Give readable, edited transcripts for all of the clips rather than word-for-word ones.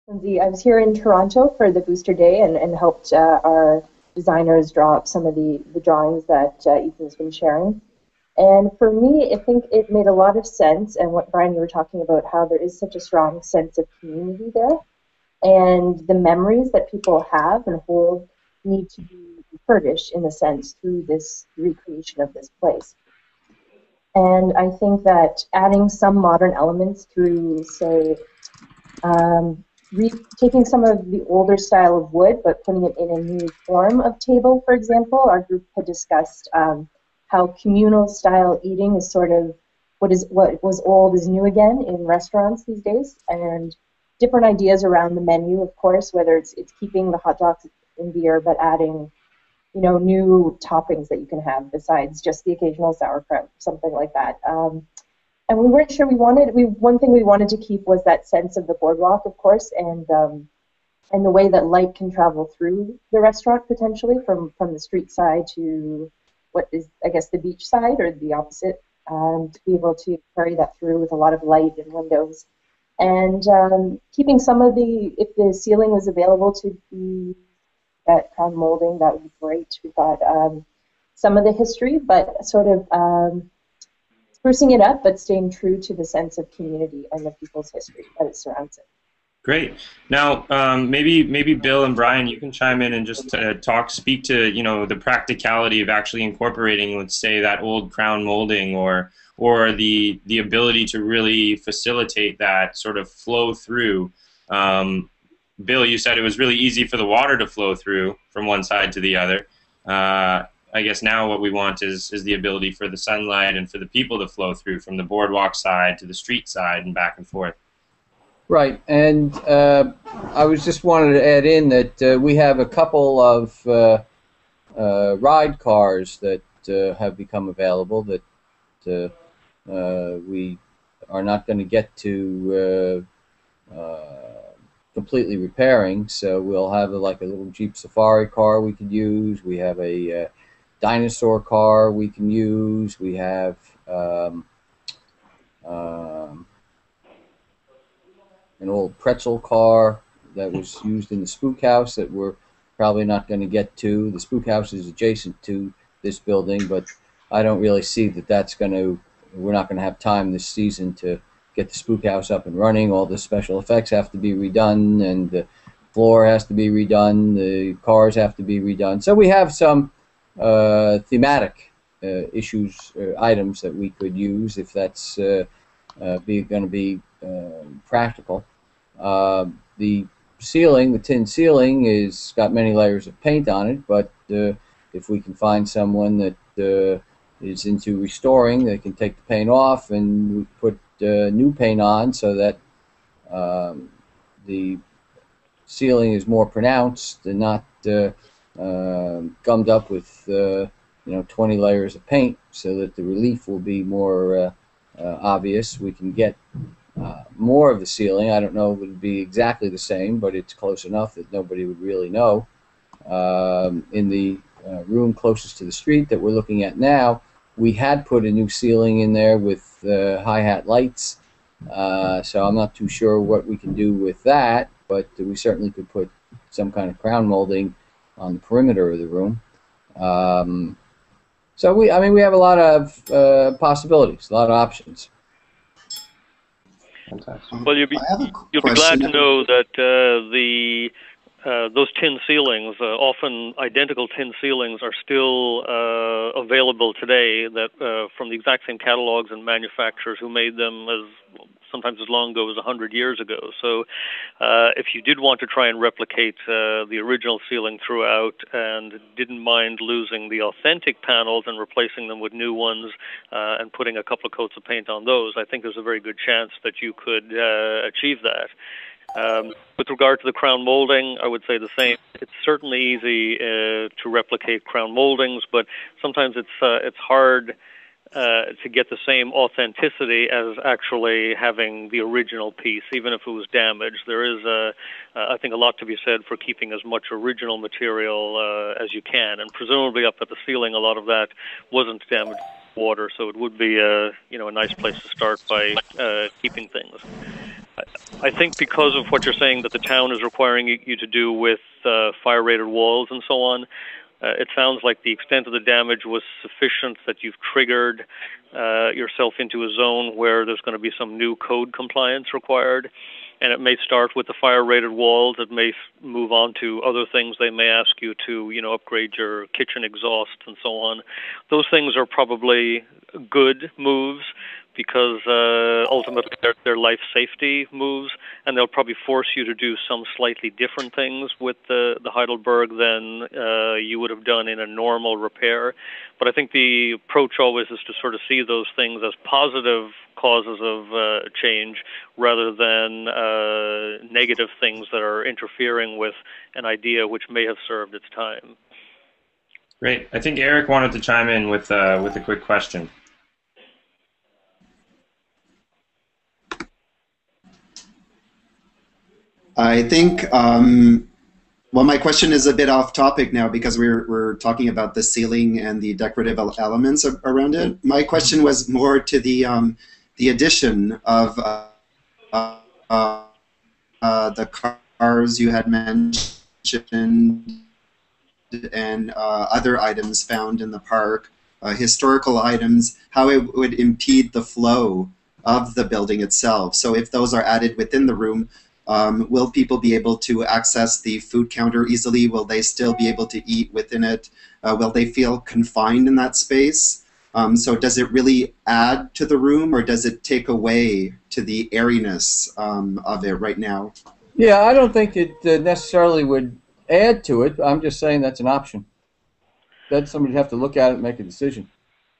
Lindsay, I was here in Toronto for the Booster Day and helped our designers draw up some of the drawings that Ethan's been sharing. And for me, I think it made a lot of sense. And what Brian, you were talking about, how there is such a strong sense of community there, and the memories that people have and hold need to be refurbished in a sense through this recreation of this place. And I think that adding some modern elements through, say, um, taking some of the older style of wood, but putting it in a new form of table, for example. Our group had discussed how communal style eating is sort of what was old is new again in restaurants these days, and different ideas around the menu, of course, whether it's keeping the hot dogs in beer, but adding new toppings that you can have besides just the occasional sauerkraut, something like that. And we weren't sure one thing we wanted to keep was that sense of the boardwalk, of course, and the way that light can travel through the restaurant potentially from the street side to what is, I guess, the beach side or the opposite, to be able to carry that through with a lot of light and windows. And keeping some of if the ceiling was available to be that crown molding, that would be great. We thought some of the history, but sort of sprucing it up, but staying true to the sense of community and the people's history that it surrounds it. Great. Now, maybe Bill and Brian, you can chime in and just speak to the practicality of actually incorporating, let's say, that old crown molding, or the ability to really facilitate that sort of flow through. Bill, you said it was really easy for the water to flow through from one side to the other. I guess now what we want is the ability for the sunlight and for the people to flow through from the boardwalk side to the street side and back and forth. Right, and I was just wanted to add in that we have a couple of ride cars that have become available that we are not going to get to completely repairing, so we'll have like a little Jeep Safari car we could use. We have a dinosaur car we can use. We have an old pretzel car that was used in the Spook House that we're probably not going to get to. The Spook House is adjacent to this building, but I don't really see that we're not going to have time this season to get the Spook House up and running. All the special effects have to be redone, and the floor has to be redone, the cars have to be redone. So we have some thematic items that we could use if that's going to be practical. The ceiling, the tin ceiling, is got many layers of paint on it, but if we can find someone that is into restoring, they can take the paint off and we put new paint on so that the ceiling is more pronounced and not gummed up with 20 layers of paint, so that the relief will be more obvious. We can get more of the ceiling. I don't know if it would be exactly the same, but it's close enough that nobody would really know. In the room closest to the street that we're looking at now, we had put a new ceiling in there with hi-hat lights, so I'm not too sure what we can do with that, but we certainly could put some kind of crown molding on the perimeter of the room. So we have a lot of possibilities, a lot of options. Fantastic. Well, you'll be glad to know that those tin ceilings, often identical tin ceilings, are still available today. That from the exact same catalogs and manufacturers who made them sometimes as long ago as 100 years ago. So if you did want to try and replicate the original ceiling throughout and didn't mind losing the authentic panels and replacing them with new ones and putting a couple of coats of paint on those, I think there's a very good chance that you could achieve that. With regard to the crown molding, I would say the same. It's certainly easy to replicate crown moldings, but sometimes it's hard to get the same authenticity as actually having the original piece, even if it was damaged. There is, I think, a lot to be said for keeping as much original material as you can, and presumably up at the ceiling, a lot of that wasn't damaged with water, so it would be a nice place to start by keeping things. I think because of what you're saying that the town is requiring you to do with fire-rated walls and so on, it sounds like the extent of the damage was sufficient that you've triggered yourself into a zone where there's going to be some new code compliance required. And it may start with the fire-rated walls. It may move on to other things. They may ask you to, upgrade your kitchen exhaust and so on. Those things are probably good moves because ultimately they're life safety moves, and they'll probably force you to do some slightly different things with the Heidelberg than you would have done in a normal repair. But I think the approach always is to sort of see those things as positive causes of change rather than negative things that are interfering with an idea which may have served its time. Great. I think Eric wanted to chime in with a quick question. I think, well, my question is a bit off topic now because we're talking about the ceiling and the decorative elements around it. My question was more to the addition of the cars you had mentioned and other items found in the park, historical items, how it would impede the flow of the building itself. So if those are added within the room, will people be able to access the food counter easily? Will they still be able to eat within it? Will they feel confined in that space? So does it really add to the room, or does it take away to the airiness of it right now? Yeah, I don't think it necessarily would add to it. I'm just saying that's an option. Then somebody would have to look at it and make a decision,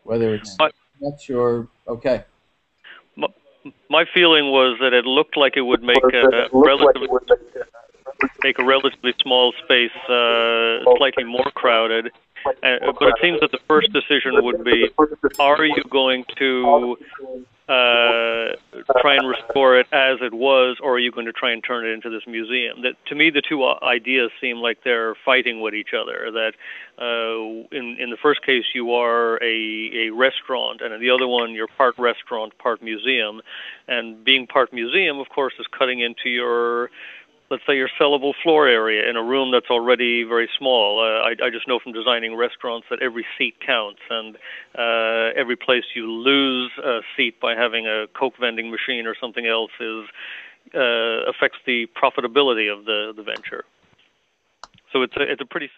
whether it's much or okay. My feeling was that it looked like it would make a relatively small space slightly more crowded. But it seems that the first decision would be, are you going to try and restore it as it was, or are you going to try and turn it into this museum? That, to me, the two ideas seem like they're fighting with each other. That in the first case, you are a restaurant, and in the other one, you're part restaurant, part museum. And being part museum, of course, is cutting into your, let's say, your sellable floor area in a room that's already very small. I just know from designing restaurants that every seat counts, and every place you lose a seat by having a Coke vending machine or something else affects the profitability of the venture. So it's a pretty